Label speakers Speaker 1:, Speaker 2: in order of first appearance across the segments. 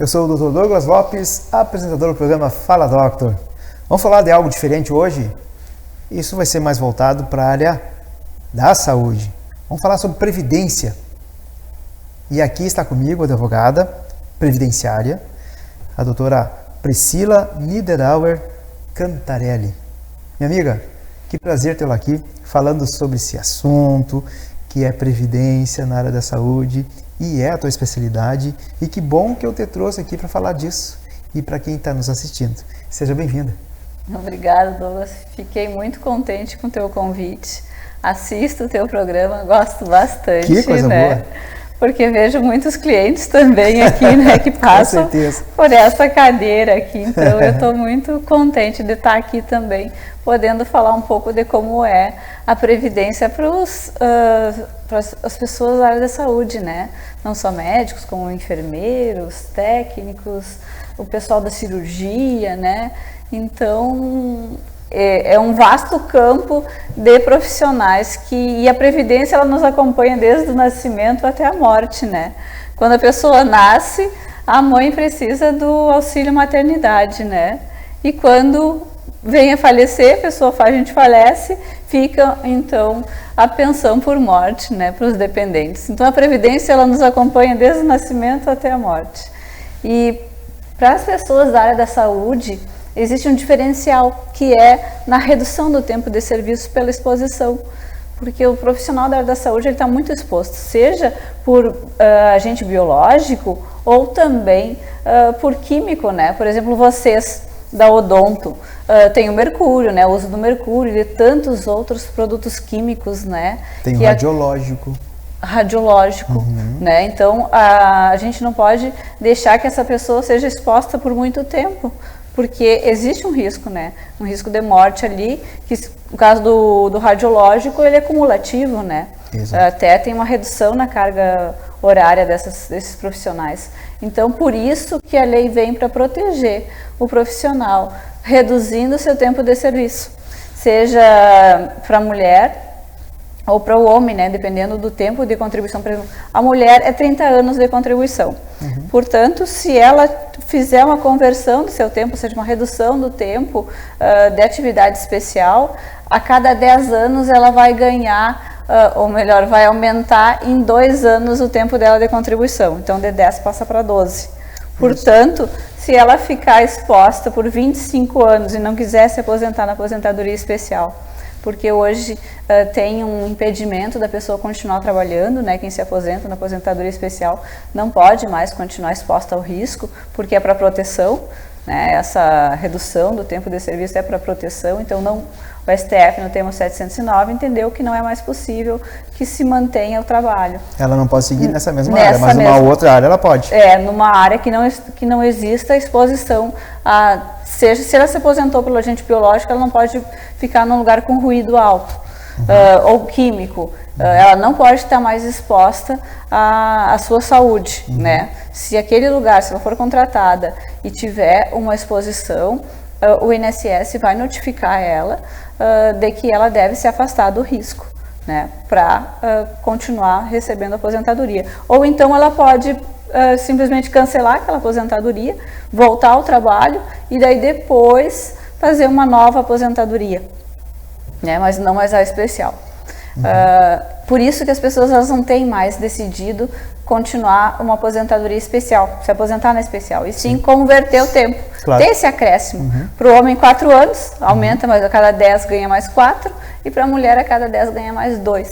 Speaker 1: Eu sou o Dr. Douglas Lopes, apresentador do programa Fala Doctor. Vamos falar de algo diferente hoje? Isso vai ser mais voltado para a área da saúde. Vamos falar sobre previdência. E aqui está comigo a advogada previdenciária, a doutora Priscila Niederauer Cantarelli. Minha amiga, que prazer tê-la aqui falando sobre esse assunto, que é previdência na área da saúde e é a tua especialidade. E que bom que eu te trouxe aqui para falar disso e para quem está nos assistindo. Seja bem-vinda.
Speaker 2: Obrigada, Douglas. Fiquei muito contente com o teu convite. Assisto o teu programa, gosto bastante.
Speaker 1: Que coisa boa.
Speaker 2: Porque vejo muitos clientes também aqui, que passam por essa cadeira aqui. Então, eu estou muito contente de estar aqui também, podendo falar um pouco de como é a previdência para as pessoas da área da saúde, né? Não só médicos, como enfermeiros, técnicos, o pessoal da cirurgia, né? Então, é um vasto campo de profissionais e a previdência ela nos acompanha desde o nascimento até a morte, né? Quando a pessoa nasce, a mãe precisa do auxílio maternidade, né? E quando vem a falecer, a gente falece, fica então a pensão por morte, né, para os dependentes. Então a previdência ela nos acompanha desde o nascimento até a morte. E para as pessoas da área da saúde, existe um diferencial que é na redução do tempo de serviço pela exposição, porque o profissional da área da saúde está muito exposto, seja por agente biológico ou também por químico, né? Por exemplo, vocês da odonto tem o mercúrio, né? O uso do mercúrio e de tantos outros produtos químicos, né?
Speaker 1: Tem o radiológico.
Speaker 2: Né? Então a gente não pode deixar que essa pessoa seja exposta por muito tempo, porque existe um risco, né? Um risco de morte ali, que no caso do radiológico, ele é cumulativo, né? Até tem uma redução na carga horária desses profissionais. Então, por isso que a lei vem para proteger o profissional, reduzindo o seu tempo de serviço, seja para a mulher ou para o homem, né? Dependendo do tempo de contribuição. Por exemplo, a mulher é 30 anos de contribuição. Portanto, se ela fizer uma conversão do seu tempo, ou seja, uma redução do tempo de atividade especial, a cada 10 anos ela vai ganhar, ou melhor, vai aumentar em 2 anos o tempo dela de contribuição. Então, de 10 passa para 12. Portanto, se ela ficar exposta por 25 anos e não quiser se aposentar na aposentadoria especial, porque hoje tem um impedimento da pessoa continuar trabalhando, né? Quem se aposenta na aposentadoria especial não pode mais continuar exposta ao risco, porque é para proteção, né? Essa redução do tempo de serviço é para proteção, então o STF no tema 709 entendeu que não é mais possível que se mantenha o trabalho.
Speaker 1: Ela não pode seguir nessa mesma área, mas numa outra área ela pode.
Speaker 2: Numa área que não exista exposição se ela se aposentou pelo agente biológico, ela não pode ficar num lugar com ruído alto, ou químico. Ela não pode estar mais exposta à sua saúde, né? Se aquele lugar, se ela for contratada e tiver uma exposição, o INSS vai notificar ela de que ela deve se afastar do risco, né? Para continuar recebendo a aposentadoria. Ou então ela pode simplesmente cancelar aquela aposentadoria, voltar ao trabalho e daí depois fazer uma nova aposentadoria, né? Mas não mais a especial. Por isso que as pessoas elas não têm mais decidido continuar uma aposentadoria especial, se aposentar na especial, e sim converter o tempo. Claro. Tem esse acréscimo. Para o homem 4 anos, aumenta, mas a cada 10 ganha mais 4, e para a mulher a cada 10 ganha mais 2,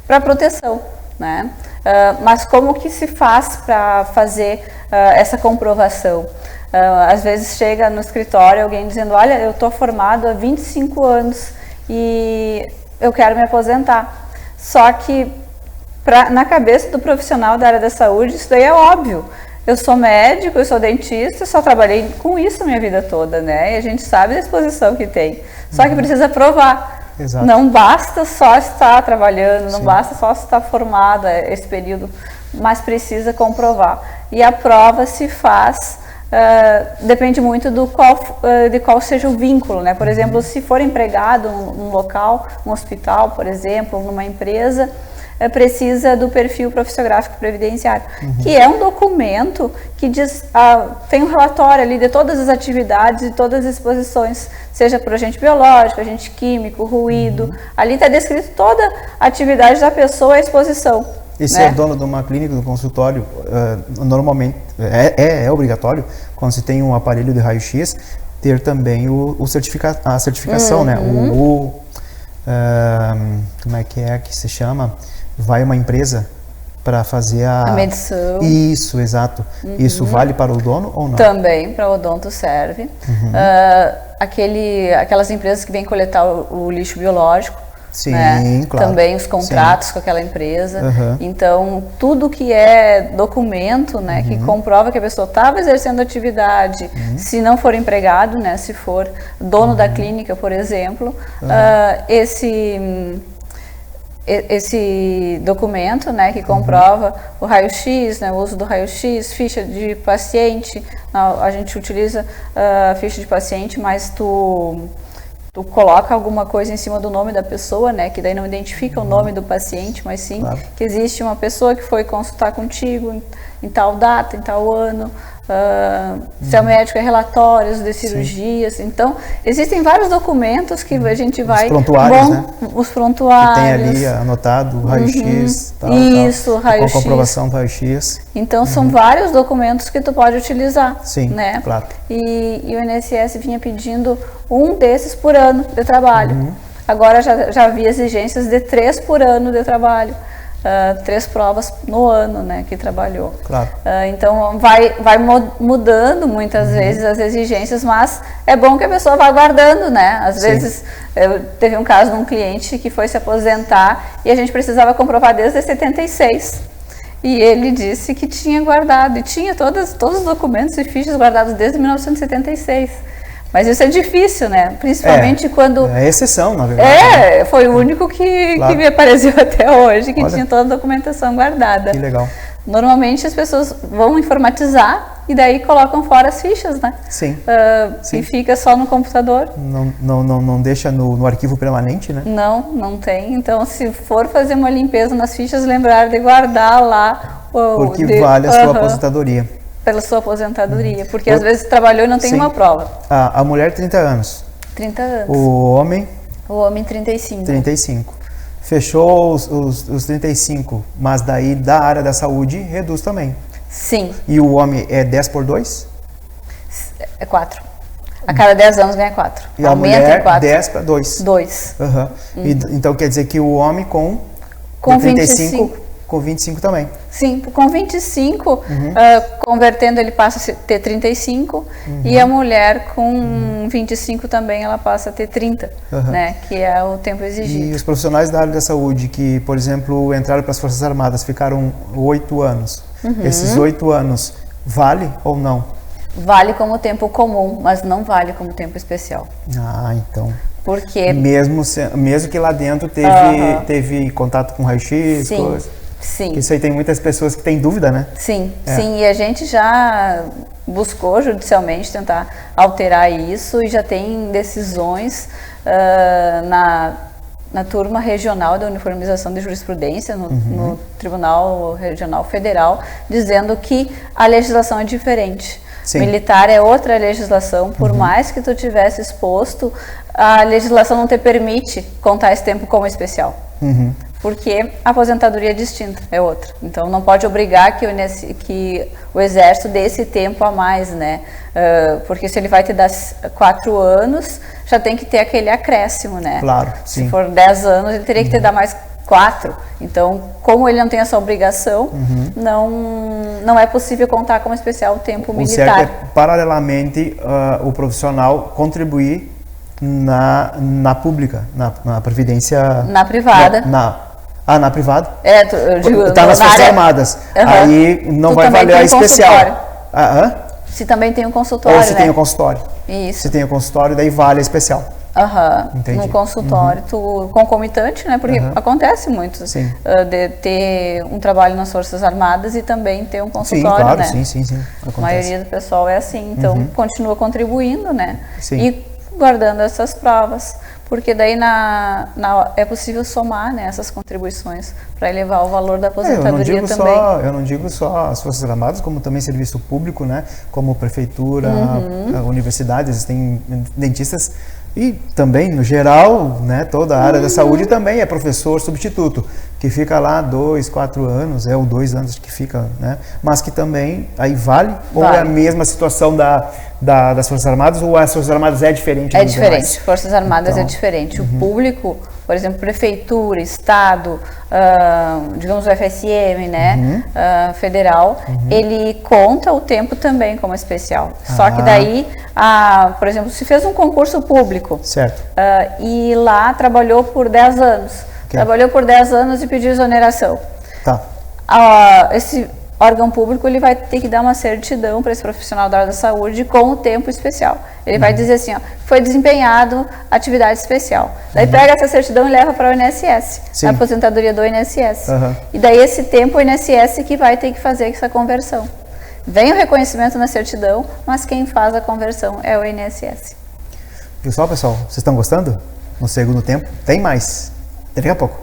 Speaker 2: para proteção, né? Mas como que se faz para fazer essa comprovação? Às vezes chega no escritório alguém dizendo, olha, eu estou formado há 25 anos e eu quero me aposentar. Só que na cabeça do profissional da área da saúde, isso daí é óbvio. Eu sou médico, eu sou dentista, só trabalhei com isso a minha vida toda, né? E a gente sabe da exposição que tem. Só que precisa provar.
Speaker 1: Exato.
Speaker 2: Não basta só estar trabalhando, não basta só estar formada esse período, mas precisa comprovar. E a prova se faz, depende muito de qual seja o vínculo, né? Por exemplo, se for empregado num local, num hospital, por exemplo, numa empresa, precisa do perfil profissiográfico previdenciário, que é um documento que diz, tem um relatório ali de todas as atividades e todas as exposições, seja por agente biológico, agente químico, ruído, ali está descrito toda a atividade da pessoa e a exposição.
Speaker 1: E ser dono de uma clínica, de um consultório, normalmente é obrigatório, quando se tem um aparelho de raio-x, ter também a certificação, né? Como é que se chama? Vai uma empresa para fazer a
Speaker 2: medição.
Speaker 1: Isso, exato. Isso vale para o dono ou não?
Speaker 2: Também para o odonto serve. Aquelas empresas que vêm coletar o lixo biológico,
Speaker 1: sim,
Speaker 2: né?
Speaker 1: Claro.
Speaker 2: Também os contratos com aquela empresa. Então, tudo que é documento, né, que comprova que a pessoa estava exercendo atividade, se não for empregado, né, se for dono da clínica, por exemplo, esse documento, né, que comprova o raio-x, né, o uso do raio-x, ficha de paciente, a gente utiliza a ficha de paciente, mas tu coloca alguma coisa em cima do nome da pessoa, né, que daí não identifica o nome do paciente, mas sim que existe uma pessoa que foi consultar contigo em tal data, em tal ano, se é o médico, é relatórios de cirurgias. Então, existem vários documentos que a gente vai...
Speaker 1: Os prontuários, né?
Speaker 2: Os prontuários.
Speaker 1: Que tem ali anotado o raio-x,
Speaker 2: Isso, raio-x.
Speaker 1: Com comprovação do raio-x.
Speaker 2: Então, são vários documentos que tu pode utilizar.
Speaker 1: Sim,
Speaker 2: né?
Speaker 1: claro.
Speaker 2: E o INSS vinha pedindo um desses por ano de trabalho. Agora já havia exigências de 3 por ano de trabalho. 3 provas no ano, né, que trabalhou.
Speaker 1: Claro.
Speaker 2: Então, vai mudando muitas vezes as exigências, mas é bom que a pessoa vá guardando, né? Às vezes, teve um caso de um cliente que foi se aposentar e a gente precisava comprovar desde 76. E ele disse que tinha guardado, e tinha todos os documentos e fichas guardados desde 1976. Mas isso é difícil, né? Principalmente quando...
Speaker 1: É exceção, na verdade.
Speaker 2: Foi o único que me apareceu até hoje, que tinha toda a documentação guardada.
Speaker 1: Que legal.
Speaker 2: Normalmente as pessoas vão informatizar e daí colocam fora as fichas, né?
Speaker 1: Sim.
Speaker 2: E fica só no computador.
Speaker 1: Não deixa no arquivo permanente, né?
Speaker 2: Não tem. Então, se for fazer uma limpeza nas fichas, lembrar de guardar lá...
Speaker 1: Porque vale a sua aposentadoria.
Speaker 2: Pela sua aposentadoria, porque às vezes trabalhou e não tem uma prova.
Speaker 1: A mulher, 30 anos.
Speaker 2: 30 anos.
Speaker 1: O homem?
Speaker 2: O homem, 35.
Speaker 1: 35. Fechou os 35, mas daí da área da saúde reduz também.
Speaker 2: Sim.
Speaker 1: E o homem é 10 por 2?
Speaker 2: É 4. A cada 10 anos ganha 4.
Speaker 1: E a mulher, 10 para 2.
Speaker 2: 2.
Speaker 1: Então quer dizer que o homem com
Speaker 2: 25
Speaker 1: com 25 também.
Speaker 2: Sim, com 25, convertendo, ele passa a ter 35, e a mulher com 25 também, ela passa a ter 30, né, que é o tempo exigido.
Speaker 1: E os profissionais da área da saúde que, por exemplo, entraram para as Forças Armadas, ficaram 8 anos. Esses 8 anos, vale ou não?
Speaker 2: Vale como tempo comum, mas não vale como tempo especial.
Speaker 1: Então...
Speaker 2: Porque...
Speaker 1: Mesmo que lá dentro teve contato com raio-x, coisa.
Speaker 2: Sim.
Speaker 1: Isso aí tem muitas pessoas que têm dúvida, né?
Speaker 2: Sim, e a gente já buscou judicialmente tentar alterar isso e já tem decisões na turma regional da uniformização de jurisprudência, no Tribunal Regional Federal, dizendo que a legislação é diferente. Sim. Militar é outra legislação, por mais que tu tivesse exposto, a legislação não te permite contar esse tempo como especial. Porque a aposentadoria é distinta, é outra. Então, não pode obrigar que o Exército dê esse tempo a mais, né? Porque se ele vai te dar 4 anos, já tem que ter aquele acréscimo, né?
Speaker 1: Claro, sim.
Speaker 2: Se for 10 anos, ele teria que te dar mais 4. Então, como ele não tem essa obrigação, não é possível contar como especial o tempo militar.
Speaker 1: O certo é, paralelamente, o profissional contribuir na pública, na previdência...
Speaker 2: Na privada.
Speaker 1: Na privada?
Speaker 2: Eu digo...
Speaker 1: Está nas Forças Armadas. Aí não vai valer a especial.
Speaker 2: Se também tem um consultório,
Speaker 1: Ou se tem o consultório.
Speaker 2: Isso.
Speaker 1: Se tem o consultório, daí vale a especial. Entendi. No
Speaker 2: consultório, concomitante, né? Porque acontece muito de ter um trabalho nas Forças Armadas e também ter um consultório,
Speaker 1: claro,
Speaker 2: né?
Speaker 1: Sim. Acontece.
Speaker 2: A maioria do pessoal é assim, então continua contribuindo, né?
Speaker 1: Sim.
Speaker 2: E guardando essas provas, porque daí é possível somar, né, essas contribuições para elevar o valor da aposentadoria também.
Speaker 1: Eu não digo só as Forças Armadas, como também serviço público, né, como prefeitura, universidades, tem dentistas e também, no geral, né, toda a área da saúde também é professor substituto, que fica lá 2, 4 anos, ou 2 anos que fica, né, mas que também, aí vale. Ou é a mesma situação das Forças Armadas, ou as Forças Armadas é diferente?
Speaker 2: É diferente, Forças Armadas é diferente. O público, por exemplo, prefeitura, estado, digamos o FSM, né, federal, ele conta o tempo também como especial. Só que daí, por exemplo, se fez um concurso público,
Speaker 1: certo.
Speaker 2: E lá trabalhou por 10 anos, trabalhou por 10 anos e pediu exoneração.
Speaker 1: Tá.
Speaker 2: Esse órgão público, ele vai ter que dar uma certidão para esse profissional da área da saúde com o tempo especial. Ele vai dizer assim, ó, foi desempenhado atividade especial. Daí pega essa certidão e leva para o INSS, a aposentadoria do INSS. E daí esse tempo o INSS que vai ter que fazer essa conversão. Vem o reconhecimento na certidão, mas quem faz a conversão é o INSS.
Speaker 1: Viu só, pessoal? Vocês estão gostando? No segundo tempo tem mais. Daqui a pouco.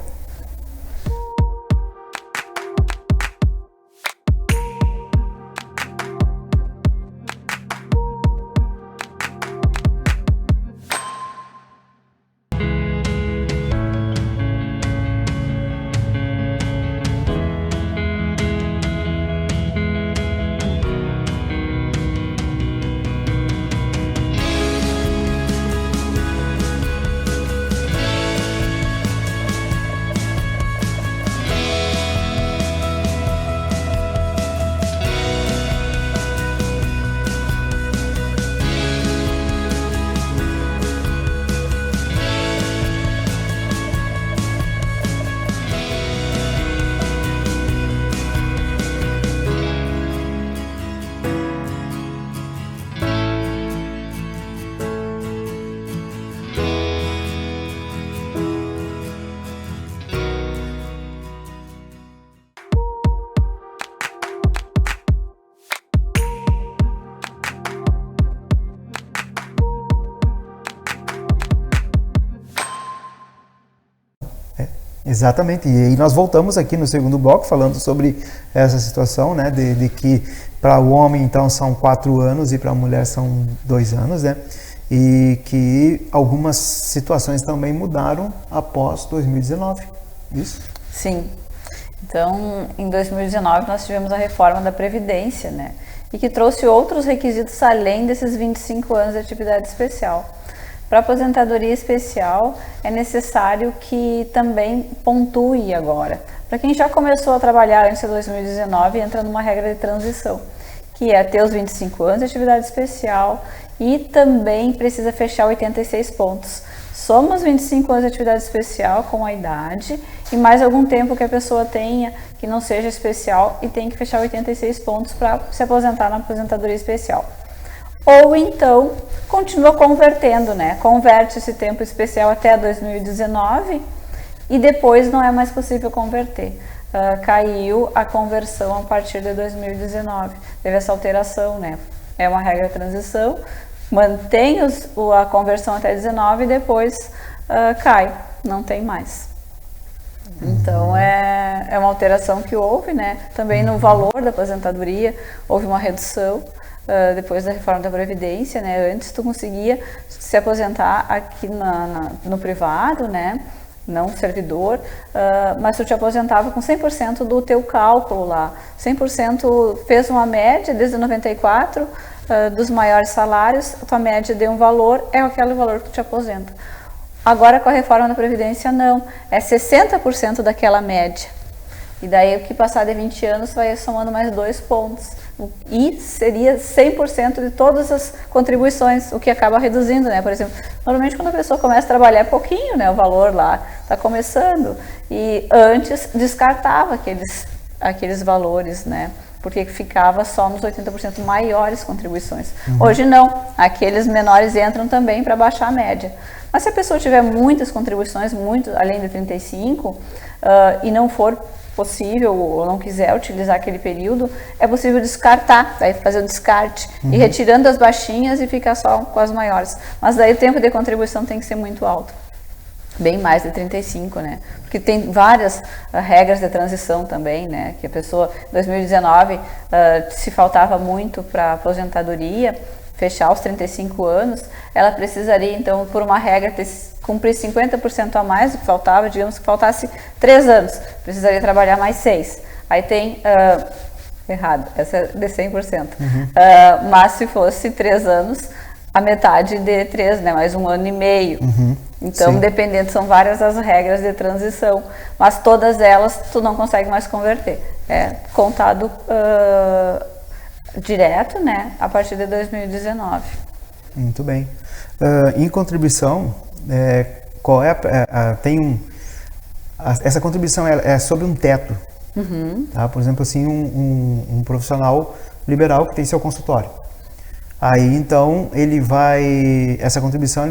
Speaker 1: Exatamente, e aí nós voltamos aqui no segundo bloco falando sobre essa situação, né, de que para o homem então são 4 anos e para a mulher são 2 anos, né, e que algumas situações também mudaram após 2019, isso?
Speaker 2: Sim, então em 2019 nós tivemos a reforma da Previdência, né, e que trouxe outros requisitos além desses 25 anos de atividade especial. Para a aposentadoria especial, é necessário que também pontue agora. Para quem já começou a trabalhar antes de 2019, entra numa regra de transição, que é ter os 25 anos de atividade especial e também precisa fechar 86 pontos. Soma os 25 anos de atividade especial com a idade e mais algum tempo que a pessoa tenha que não seja especial e tem que fechar 86 pontos para se aposentar na aposentadoria especial. Ou então, continua convertendo, né? Converte esse tempo especial até 2019 e depois não é mais possível converter. Caiu a conversão a partir de 2019. Teve essa alteração, né? É uma regra de transição, mantém a conversão até 19 e depois cai, não tem mais. Então, é uma alteração que houve, né? Também no valor da aposentadoria, houve uma redução. Depois da reforma da Previdência, né? Antes tu conseguia se aposentar aqui no privado, né? Não servidor, mas tu te aposentava com 100% do teu cálculo lá. 100% fez uma média desde 94 dos maiores salários, a tua média deu um valor, é aquele valor que tu te aposenta. Agora com a reforma da Previdência não, é 60% daquela média. E daí o que passar de 20 anos vai somando mais 2 pontos. E seria 100% de todas as contribuições, o que acaba reduzindo, né? Por exemplo, normalmente quando a pessoa começa a trabalhar é pouquinho, né? O valor lá está começando. E antes descartava aqueles valores, né? Porque ficava só nos 80% maiores contribuições. Hoje não, aqueles menores entram também para baixar a média. Mas se a pessoa tiver muitas contribuições, muito além de 35, e não for possível ou não quiser utilizar aquele período, é possível descartar, vai fazer o descarte, e retirando as baixinhas e ficar só com as maiores. Mas daí o tempo de contribuição tem que ser muito alto. bem mais de 35, né? Porque tem várias regras de transição também, né? Que a pessoa, em 2019, se faltava muito para aposentadoria, fechar aos 35 anos, ela precisaria, então, por uma regra, cumprir 50% a mais do que faltava, digamos que faltasse 3 anos, precisaria trabalhar mais 6. Aí tem... errado, essa é de 100%. Mas se fosse 3 anos, a metade de 3, né? Mais 1 ano e meio. Então, dependendo, são várias as regras de transição, mas todas elas tu não consegue mais converter. É contado direto, né? A partir de 2019.
Speaker 1: Muito bem. Em contribuição, qual é essa contribuição é sobre um teto. Tá? Por exemplo, assim, um profissional liberal que tem seu consultório. Aí, então, essa contribuição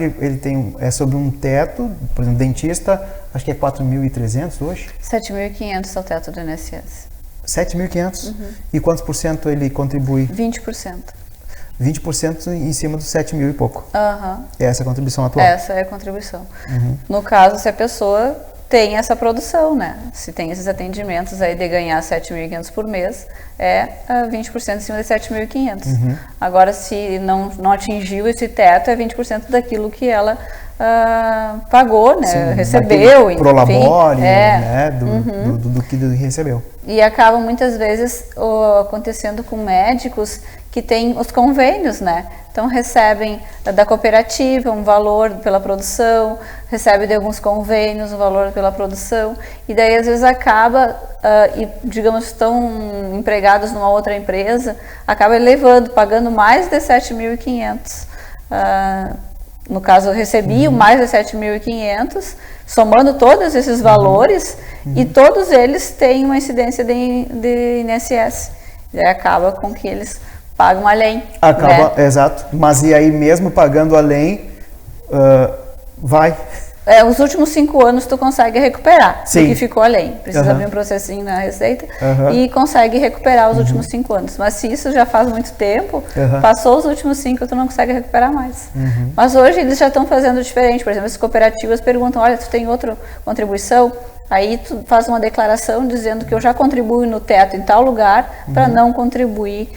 Speaker 1: é sobre um teto, por exemplo, dentista, acho que é 4.300 hoje?
Speaker 2: 7.500 é o teto do INSS.
Speaker 1: 7.500? E quantos por cento ele contribui?
Speaker 2: 20%.
Speaker 1: 20% em cima dos 7.000 e pouco. É essa a contribuição atual?
Speaker 2: Essa é a contribuição. No caso, se a pessoa tem essa produção, né? Se tem esses atendimentos aí de ganhar 7.500 por mês, é 20% em cima de 7.500. Agora, se não atingiu esse teto, é 20% daquilo que ela pagou, né?
Speaker 1: Sim,
Speaker 2: recebeu, enfim.
Speaker 1: Prolabore, né? Do que recebeu.
Speaker 2: E acaba muitas vezes acontecendo com médicos que têm os convênios, né? Então recebem da cooperativa um valor pela produção, recebe de alguns convênios um valor pela produção, e daí às vezes acaba, digamos, estão empregados numa outra empresa, acaba elevando, pagando mais de 7.500. No caso, eu recebi mais de 7.500, somando todos esses valores, e todos eles têm uma incidência de INSS. E aí acaba com que eles pagam além.
Speaker 1: Acaba,
Speaker 2: né?
Speaker 1: Exato. Mas e aí mesmo pagando além, vai...
Speaker 2: os últimos 5 anos tu consegue recuperar o que ficou além. Precisa abrir um processinho na Receita e consegue recuperar os últimos 5 anos. Mas se isso já faz muito tempo, passou os últimos 5, tu não consegue recuperar mais. Mas hoje eles já estão fazendo diferente. Por exemplo, as cooperativas perguntam, olha, tu tem outra contribuição? Aí tu faz uma declaração dizendo que eu já contribuo no teto em tal lugar para não contribuir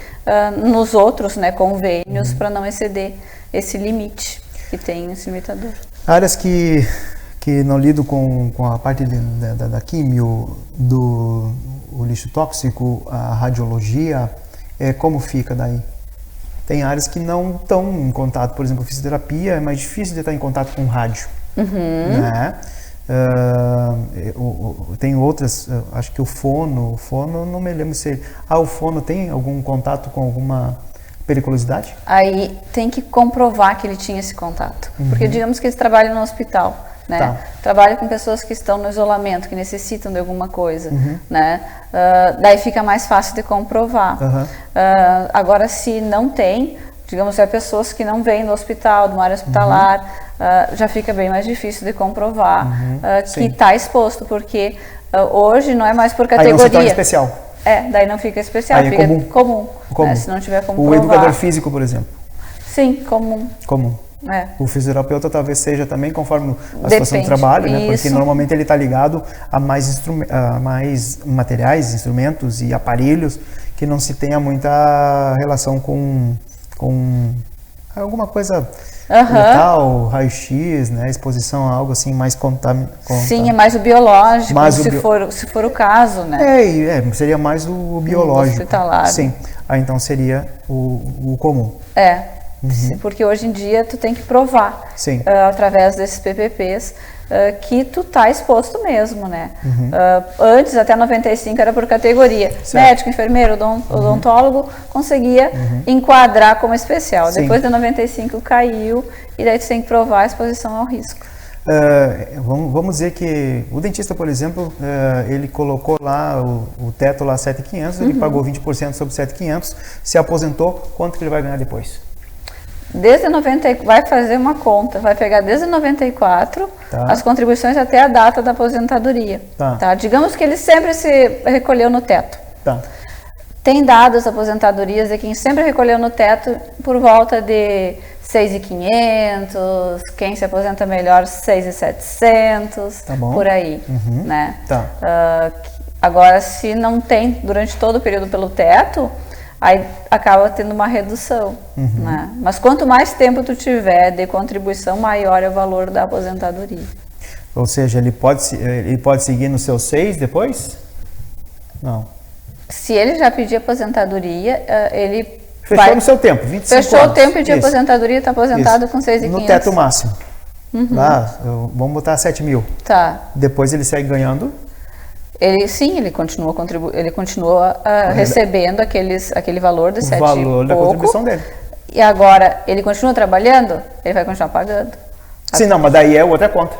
Speaker 2: nos outros, né, convênios, para não exceder esse limite que tem esse limitador.
Speaker 1: Áreas que não lidam com a parte da químio, do lixo tóxico, a radiologia, como fica daí? Tem áreas que não estão em contato, por exemplo, fisioterapia, é mais difícil de estar em contato com rádio, né? Tem outras, acho que o fono não me lembro se... o fono tem algum contato com alguma periculosidade? Aí
Speaker 2: tem que comprovar que ele tinha esse contato, porque digamos que eles trabalham no hospital, né?
Speaker 1: Tá.
Speaker 2: Trabalha com pessoas que estão no isolamento, que necessitam de alguma coisa, né? Daí fica mais fácil de comprovar. Agora, se não tem, digamos, pessoas que não vêm do hospital, de uma área hospitalar, já fica bem mais difícil de comprovar que está exposto, porque hoje não é mais por categoria.
Speaker 1: Aí não se torna especial.
Speaker 2: Daí não fica especial,
Speaker 1: aí
Speaker 2: fica
Speaker 1: é
Speaker 2: comum. Né? Se não tiver como
Speaker 1: o
Speaker 2: provar.
Speaker 1: educador físico, por exemplo.
Speaker 2: Sim, comum.
Speaker 1: O fisioterapeuta talvez seja também conforme a situação do trabalho, né? Porque normalmente ele está ligado a mais materiais, instrumentos e aparelhos que não se tenha muita relação com alguma coisa letal, raio-x, né? Exposição a algo assim mais contaminado.
Speaker 2: Sim, é mais o biológico, se for o caso, né?
Speaker 1: Seria mais o biológico.
Speaker 2: Hospitalar.
Speaker 1: Sim, então seria o comum.
Speaker 2: Porque hoje em dia tu tem que provar, através desses PPPs, que tu tá exposto mesmo, né? Antes, até 95, era por categoria. Certo. Médico, enfermeiro, odontólogo, conseguia enquadrar como especial. Depois de 95 caiu, e daí tu tem que provar a exposição ao risco.
Speaker 1: Vamos dizer que o dentista, por exemplo, ele colocou lá o teto lá 7.500, ele pagou 20% sobre 7.500, se aposentou, quanto que ele vai ganhar depois?
Speaker 2: Desde 90, vai fazer uma conta, vai pegar desde 94 as contribuições até a data da aposentadoria. Tá? Digamos que ele sempre se recolheu no teto. Tem dados aposentadorias de quem sempre recolheu no teto por volta de 6.500, quem se aposenta melhor 6.700,
Speaker 1: Tá bom.
Speaker 2: por aí, né?
Speaker 1: Tá.
Speaker 2: Agora, se não tem durante todo o período pelo teto, aí acaba tendo uma redução, né? Mas quanto mais tempo tu tiver de contribuição, maior é o valor da aposentadoria.
Speaker 1: Ou seja, ele pode seguir no seu 6 depois? Não.
Speaker 2: Se ele já pedir aposentadoria, ele
Speaker 1: Fechou no seu tempo, 25
Speaker 2: fechou
Speaker 1: anos.
Speaker 2: o tempo de
Speaker 1: Isso.
Speaker 2: aposentadoria, está aposentado
Speaker 1: Isso.
Speaker 2: com 6.500.
Speaker 1: No teto máximo. Lá, vamos botar 7 mil.
Speaker 2: Tá.
Speaker 1: Depois ele segue ganhando.
Speaker 2: Ele continua recebendo aquele valor de
Speaker 1: O
Speaker 2: 7
Speaker 1: valor
Speaker 2: e
Speaker 1: da
Speaker 2: pouco.
Speaker 1: contribuição dele.
Speaker 2: E agora, ele continua trabalhando, ele vai continuar pagando.
Speaker 1: Sim, não, mas daí é outra conta.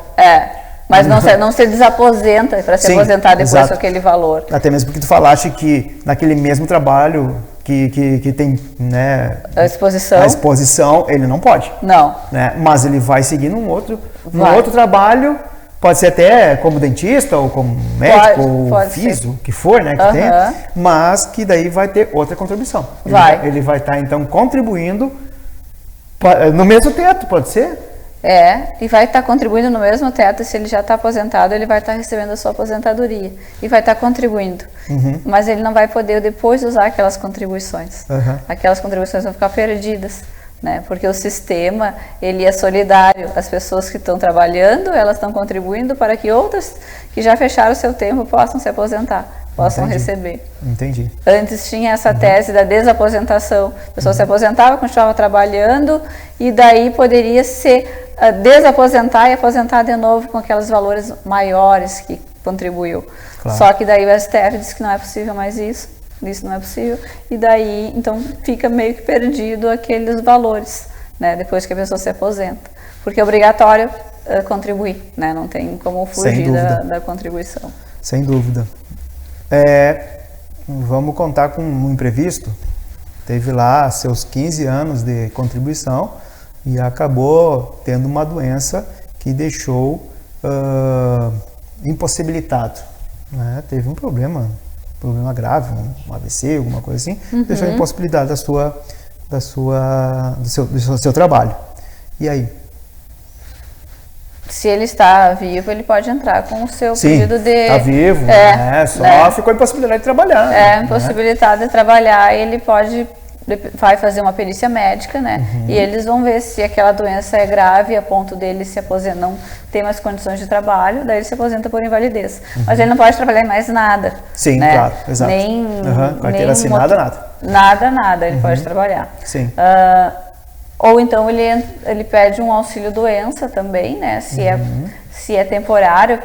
Speaker 2: Mas não se desaposenta para se
Speaker 1: Sim,
Speaker 2: aposentar depois
Speaker 1: exato.
Speaker 2: com aquele valor.
Speaker 1: Até mesmo porque tu falaste que naquele mesmo trabalho que tem, né,
Speaker 2: A exposição?
Speaker 1: a exposição, ele não pode.
Speaker 2: Não.
Speaker 1: Né? Mas ele vai seguir num outro
Speaker 2: Vai.
Speaker 1: trabalho, pode ser até como dentista, ou como médico, ou
Speaker 2: pode
Speaker 1: físico,
Speaker 2: ser.
Speaker 1: o que for, né, que tenha, mas que daí vai ter outra contribuição. Ele vai estar, então, contribuindo no mesmo teto, pode ser?
Speaker 2: E vai estar contribuindo no mesmo teto. Se ele já está aposentado, ele vai estar recebendo a sua aposentadoria e vai estar contribuindo. Mas ele não vai poder depois usar aquelas contribuições. Aquelas contribuições vão ficar perdidas, né? Porque o sistema, ele é solidário. As pessoas que estão trabalhando, elas estão contribuindo para que outras que já fecharam o seu tempo possam se aposentar, possam receber.
Speaker 1: Entendi.
Speaker 2: Antes tinha essa tese da desaposentação. A pessoa se aposentava, continuava trabalhando e daí poderia se desaposentar e aposentar de novo com aqueles valores maiores que contribuiu.
Speaker 1: Claro.
Speaker 2: Só que daí o STF disse que não é possível mais isso não é possível, e daí então fica meio que perdido aqueles valores, né, depois que a pessoa se aposenta, porque é obrigatório contribuir, né, não tem como fugir da contribuição.
Speaker 1: Sem dúvida. Vamos contar com um imprevisto, teve lá seus 15 anos de contribuição e acabou tendo uma doença que deixou impossibilitado, né? Teve um problema grave, um AVC, alguma coisa assim, deixou impossibilidade do seu trabalho. E aí?
Speaker 2: Se ele está vivo, ele pode entrar com o seu pedido de...
Speaker 1: está vivo, só ficou impossibilidade de trabalhar.
Speaker 2: Impossibilidade de trabalhar, ele vai fazer uma perícia médica, né? E eles vão ver se aquela doença é grave a ponto dele se aposentar, não ter mais condições de trabalho, daí ele se aposenta por invalidez. Mas ele não pode trabalhar em mais nada.
Speaker 1: Sim,
Speaker 2: né?
Speaker 1: claro, exato. Carteira assinada,
Speaker 2: nada ele pode trabalhar.
Speaker 1: Sim.
Speaker 2: Ou então ele pede um auxílio-doença também, né? Se é temporário,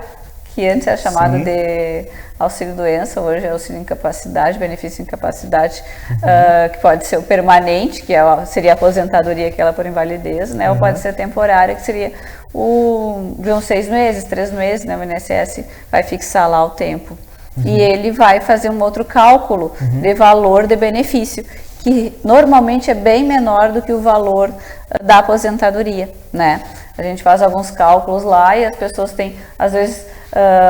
Speaker 2: que antes era chamado de auxílio-doença, hoje é auxílio-incapacidade, benefício-incapacidade, que pode ser o permanente, que seria a aposentadoria aquela por invalidez, né? Ou pode ser temporária, que seria de uns 6 meses, 3 meses, né? O INSS vai fixar lá o tempo. E ele vai fazer um outro cálculo de valor de benefício, que normalmente é bem menor do que o valor da aposentadoria, né? A gente faz alguns cálculos lá e as pessoas têm, às vezes,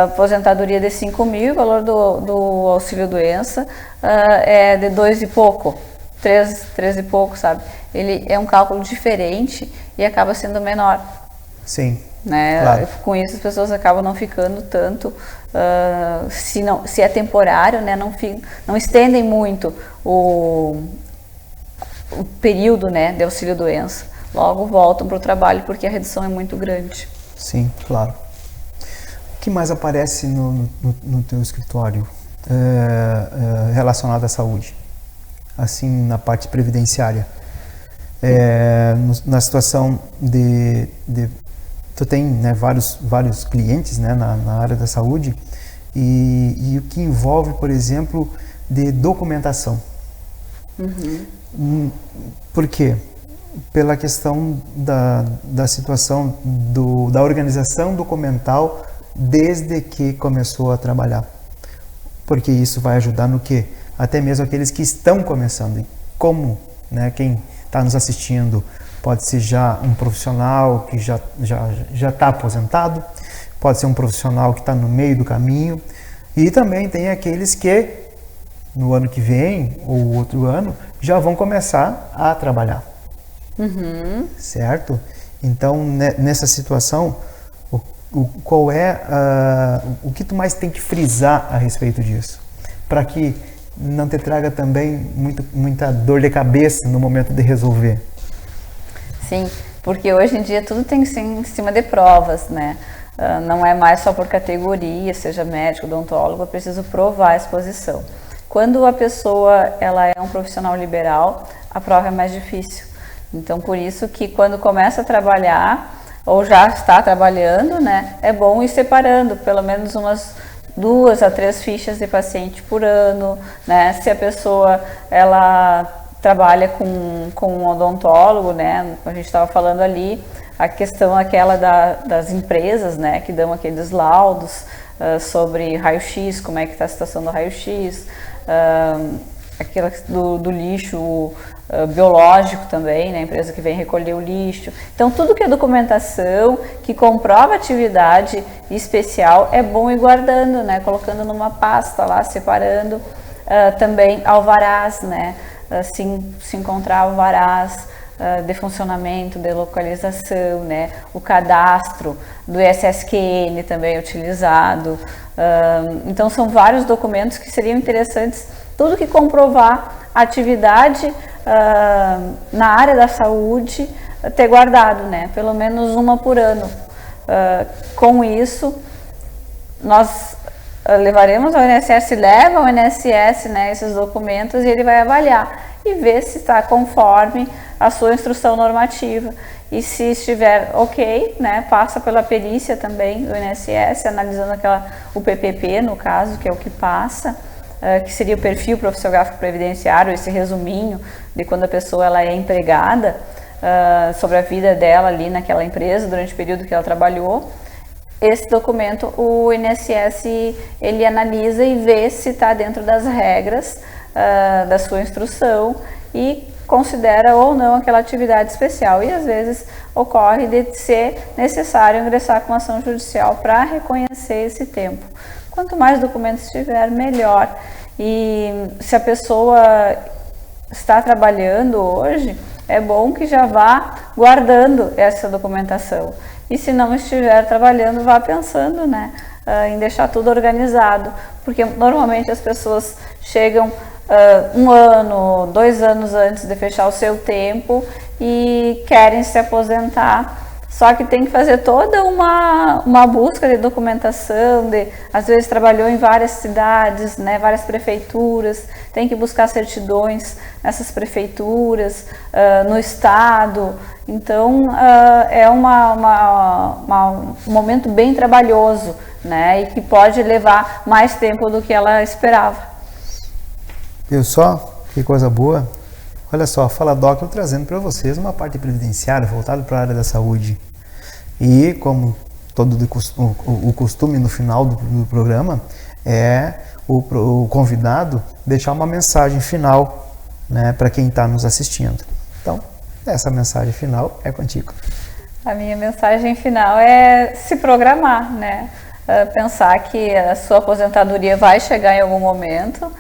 Speaker 2: aposentadoria de 5 mil, o valor do auxílio-doença é de 2 e pouco, 3 e pouco, sabe? Ele é um cálculo diferente e acaba sendo menor.
Speaker 1: Sim,
Speaker 2: né?
Speaker 1: Claro.
Speaker 2: Com isso as pessoas acabam não ficando tanto, se é temporário, né? Não estendem muito o período, né, de auxílio-doença. Logo voltam para o trabalho porque a redução é muito grande.
Speaker 1: Sim, claro. O que mais aparece no teu escritório relacionado à saúde? Assim, na parte previdenciária? Na situação tu tem, né, vários clientes, né, na área da saúde e o que envolve, por exemplo, de documentação. Por quê? Pela questão da situação da organização documental desde que começou a trabalhar. Porque isso vai ajudar no quê? Até mesmo aqueles que estão começando. E como, né, quem está nos assistindo pode ser já um profissional que já está aposentado, pode ser um profissional que está no meio do caminho, e também tem aqueles que no ano que vem ou outro ano já vão começar a trabalhar. certo? Então, nessa situação, qual é o que tu mais tem que frisar a respeito disso? Para que não te traga também muita dor de cabeça no momento de resolver.
Speaker 2: Sim, porque hoje em dia tudo tem que ser em cima de provas, né? Não é mais só por categoria, seja médico, odontólogo, é preciso provar a exposição. Quando a pessoa ela é um profissional liberal, a prova é mais difícil. Então, por isso que quando começa a trabalhar, ou já está trabalhando, né, é bom ir separando pelo menos umas 2 a 3 fichas de paciente por ano, né? Se a pessoa ela trabalha com um odontólogo, né, a gente estava falando ali, a questão aquela das empresas, né, que dão aqueles laudos sobre raio-x, como é que está a situação do raio-x, aquela do lixo biológico também, né, a empresa que vem recolher o lixo. Então, tudo que é documentação, que comprova atividade especial, é bom ir guardando, né, colocando numa pasta lá, separando. Também alvarás, né, se encontrar alvarás de funcionamento, de localização, né, o cadastro do SSQN também é utilizado. Então, são vários documentos que seriam interessantes, tudo que comprovar a atividade na área da saúde, ter guardado, né, pelo menos uma por ano. Com isso, nós levaremos ao INSS, leva ao INSS, né, esses documentos, e ele vai avaliar e ver se está conforme a sua instrução normativa. E se estiver ok, né, passa pela perícia também do INSS, analisando o PPP, no caso, que é o que passa, que seria o perfil profissiográfico previdenciário, esse resuminho de quando a pessoa ela é empregada, sobre a vida dela ali naquela empresa, durante o período que ela trabalhou. Esse documento, o INSS, ele analisa e vê se está dentro das regras da sua instrução e considera ou não aquela atividade especial. E às vezes ocorre de ser necessário ingressar com ação judicial para reconhecer esse tempo. Quanto mais documentos tiver, melhor. E se a pessoa está trabalhando hoje, é bom que já vá guardando essa documentação. E se não estiver trabalhando, vá pensando, né, em deixar tudo organizado. Porque normalmente as pessoas chegam 1 ano, 2 anos antes de fechar o seu tempo e querem se aposentar. Só que tem que fazer toda uma busca de documentação, às vezes trabalhou em várias cidades, né, várias prefeituras, tem que buscar certidões nessas prefeituras, no estado. Então, é um momento bem trabalhoso, né, e que pode levar mais tempo do que ela esperava.
Speaker 1: Viu só? Que coisa boa. Olha só, Fala Doc, eu trazendo para vocês uma parte previdenciária voltada para a área da saúde. E, como todo o costume no final do programa, é o convidado deixar uma mensagem final, né, para quem está nos assistindo. Então, essa mensagem final é contigo.
Speaker 2: A minha mensagem final é se programar, né? Pensar que a sua aposentadoria vai chegar em algum momento.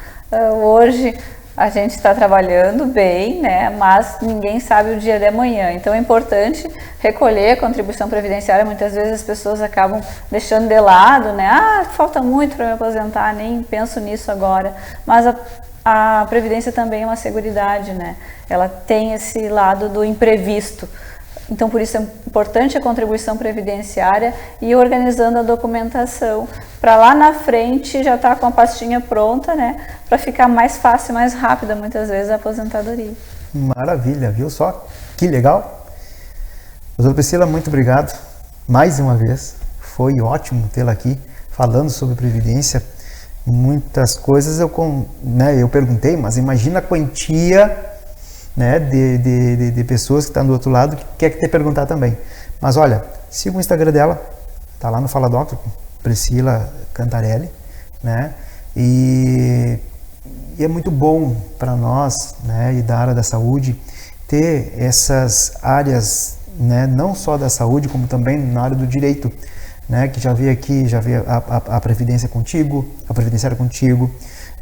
Speaker 2: Hoje a gente está trabalhando bem, né? Mas ninguém sabe o dia de amanhã. Então é importante recolher a contribuição previdenciária. Muitas vezes as pessoas acabam deixando de lado, né? Falta muito para me aposentar, nem penso nisso agora. Mas a previdência também é uma seguridade, né? Ela tem esse lado do imprevisto. Então, por isso é importante a contribuição previdenciária e organizando a documentação para lá na frente já estar com a pastinha pronta, né? Para ficar mais fácil, mais rápida, muitas vezes, a aposentadoria.
Speaker 1: Maravilha, viu só? Que legal! Doutora Priscila, muito obrigado mais uma vez. Foi ótimo tê-la aqui falando sobre previdência. Muitas coisas eu perguntei, mas imagina a quantia, né, de pessoas que estão do outro lado que quer te perguntar também. Mas olha, siga o Instagram dela, tá lá no Fala Doctor, Priscila Cantarelli, né? E é muito bom para nós, né, e da área da saúde, ter essas áreas, né, não só da saúde, como também na área do direito, né, que já veio aqui, já veio a previdência contigo, a previdenciária contigo,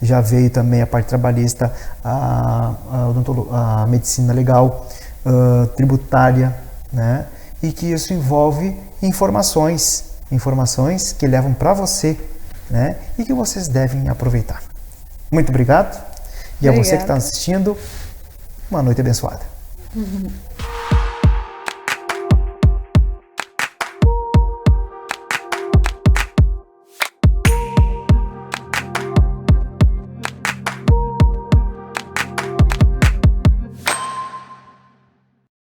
Speaker 1: já veio também a parte trabalhista, a medicina legal, tributária, né? E que isso envolve informações que levam para você, né? E que vocês devem aproveitar. Muito obrigado. E a você que está assistindo, uma noite abençoada.